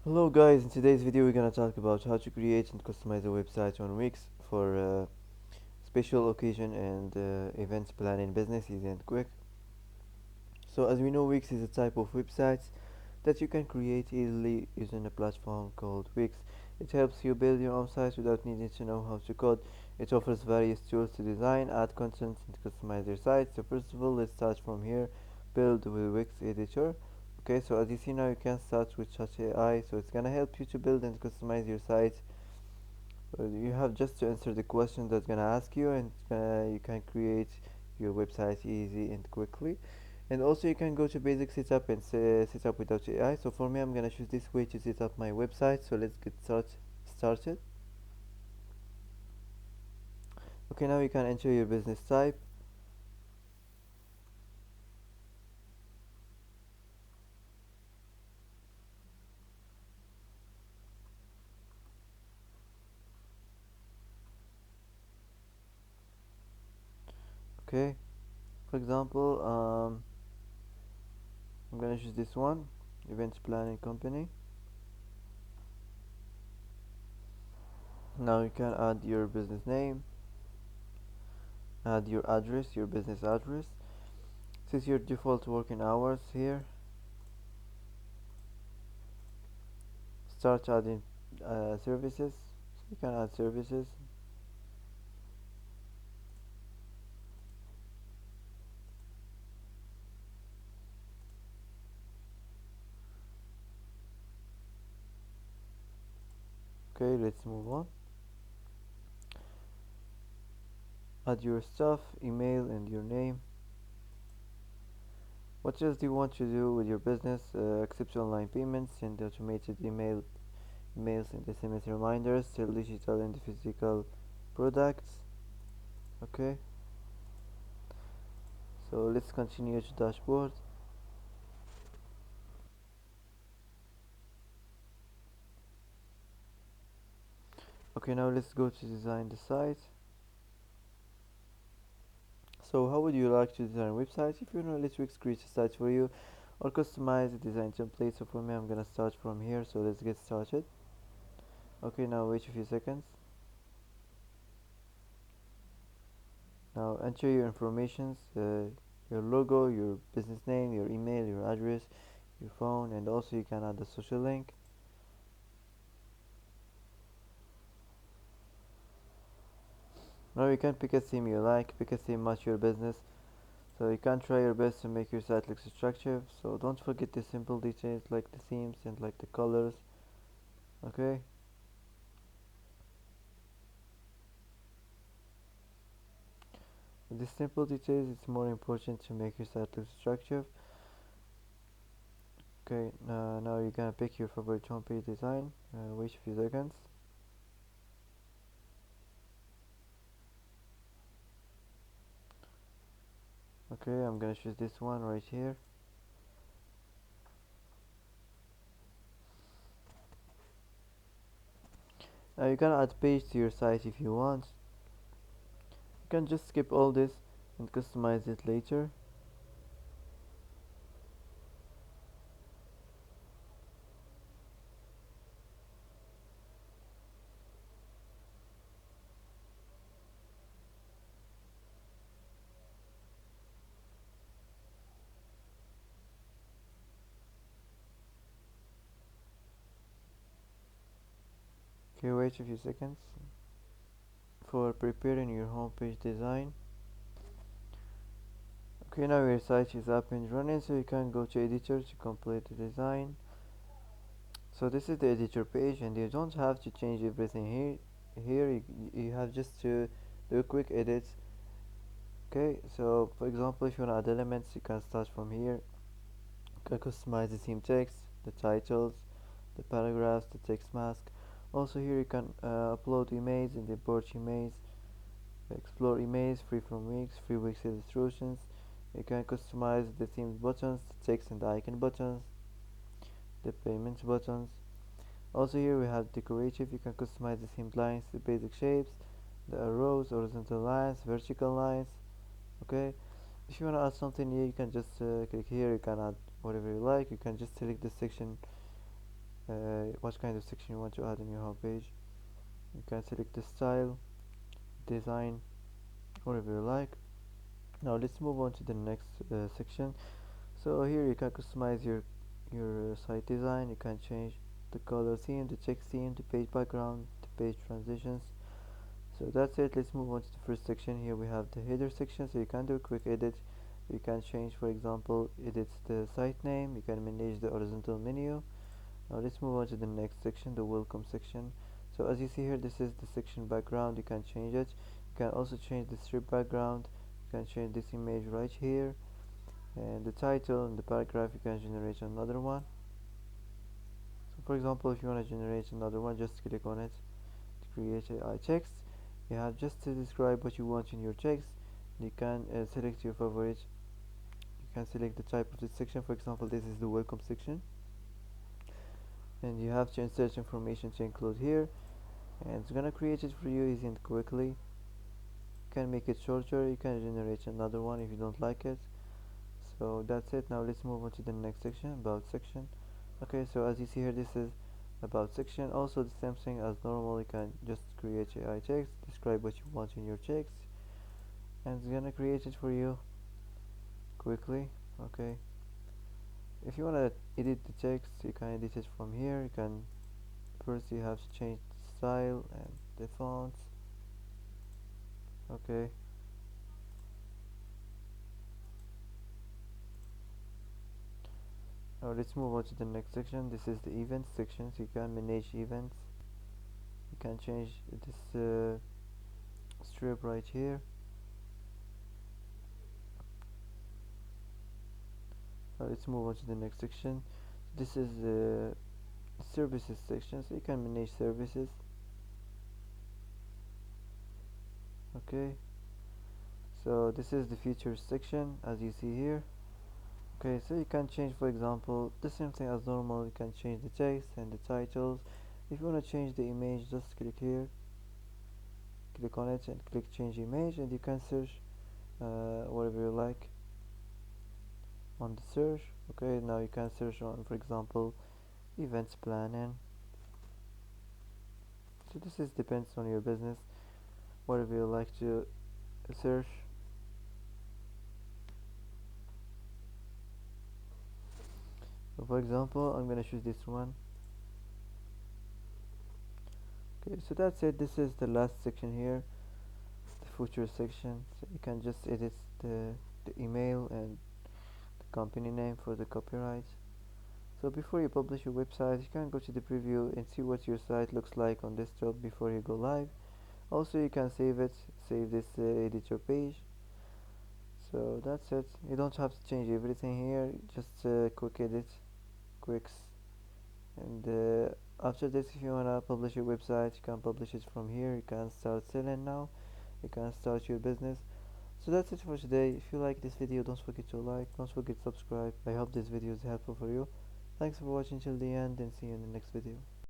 Hello guys, in today's video we're gonna talk about how to create and customize a website on Wix for special occasion and events planning business easy and quick. So as we know, Wix is a type of websites that you can create easily using a platform called Wix. It helps you build your own sites without needing to know how to code. It offers various tools to design, add content and customize your site. So first of all, let's start from here. Build with Wix editor. Okay, so as you see now, you can start with Chat AI, so it's gonna help you to build and customize your site. You have just to answer the question that's gonna ask you, and you can create your website easy and quickly. And also you can go to basic setup and set up without AI. So for me, I'm gonna choose this way to set up my website. So let's get started. Okay, now you can enter your business type. Okay, for example, I'm gonna choose this one, events planning company. Now you can add your business name, add your address, your business address. This is your default working hours here. Start adding services. You can add services. Okay, let's move on. Add your stuff, email and your name. What else do you want to do with your business? Accept online payments, send automated emails and SMS reminders, sell digital and physical products. Okay, so let's continue to dashboard. Okay, now let's go to design the site. So how would you like to design a website? If you know, let's create a site for you or customize the design template. So for me, I'm gonna start from here, so let's get started. Okay, now wait a few seconds. Now enter your informations, your logo, your business name, your email, your address, your phone, and also you can add a social link. Now you can pick a theme you like, pick a theme match your business. So you can try your best to make your site look attractive. So don't forget the simple details like the themes and like the colors. Okay. With the simple details, it's more important to make your site look attractive. Okay, now you're gonna pick your favorite homepage design. Wait a few seconds. Okay, I'm gonna choose this one right here. Now you can add page to your site if you want. You can just skip all this and customize it later. Okay, wait a few seconds. For preparing your homepage design. Okay, now your site is up and running, so you can go to editor to complete the design. So this is the editor page, and you don't have to change everything here you have just to do quick edits. Okay, so for example, if you want to add elements, you can start from here. You can customize the theme text, the titles, the paragraphs, the text mask. Also here you can upload images and import images, explore images, free from Wix, free Wix illustrations. You can customize the themes buttons, the text and the icon buttons, the payments buttons. Also here we have decorative. You can customize the theme lines, the basic shapes, the arrows, horizontal lines, vertical lines. Okay, if you want to add something here, you can just click here. You can add whatever you like. You can just select the section what kind of section you want to add in your homepage. You can select the style, design, whatever you like. Now let's move on to the next section. So here you can customize your site design. You can change the color theme, the text theme, the page background, the page transitions. So that's it. Let's move on to the first section. Here we have the header section, so you can do a quick edit. You can change, for example, edit the site name. You can manage the horizontal menu. Now let's move on to the next section, the welcome section. So as you see here, this is the section background. You can change it. You can also change the strip background. You can change this image right here, and the title and the paragraph. You can generate another one. So for example, if you want to generate another one, just click on it to create a text. You have just to describe what you want in your text. You can select your favorite. You can select the type of this section. For example, this is the welcome section, and you have to insert information to include here, and it's gonna create it for you easy and quickly. You can make it shorter. You can generate another one if you don't like it. So that's it. Now let's move on to the next section, about section. Okay, so as you see here, this is about section. Also the same thing as normal. You can just create AI text, describe what you want in your text, and it's gonna create it for you quickly. Okay, if you want to edit the text, you can edit it from here. You can first, you have to change the style and the fonts. Okay, now let's move on to the next section. This is the events section, so you can manage events. You can change this strip right here. Now let's move on to the next section. This is the services section, so you can manage services. Okay, so this is the features section, as you see here. Okay, so you can change, for example, the same thing as normal. You can change the text and the titles. If you want to change the image, just click here, click on it and click change image, and you can search whatever you like on the search. Okay, now you can search on, for example, events planning. So this is depends on your business, whatever you like to search. So for example, I'm gonna choose this one. Okay, so that's it. This is the last section here, the footer section. So you can just edit the email and the company name for the copyright. So before you publish your website, you can go to the preview and see what your site looks like on desktop before you go live. Also, you can save it, save this editor page. So that's it. You don't have to change everything here, just quick edit, quicks. And after this, if you wanna publish your website, you can publish it from here. You can start selling now. You can start your business. So that's it for today. If you like this video, don't forget to like, don't forget to subscribe. I hope this video is helpful for you. Thanks for watching till the end, and see you in the next video.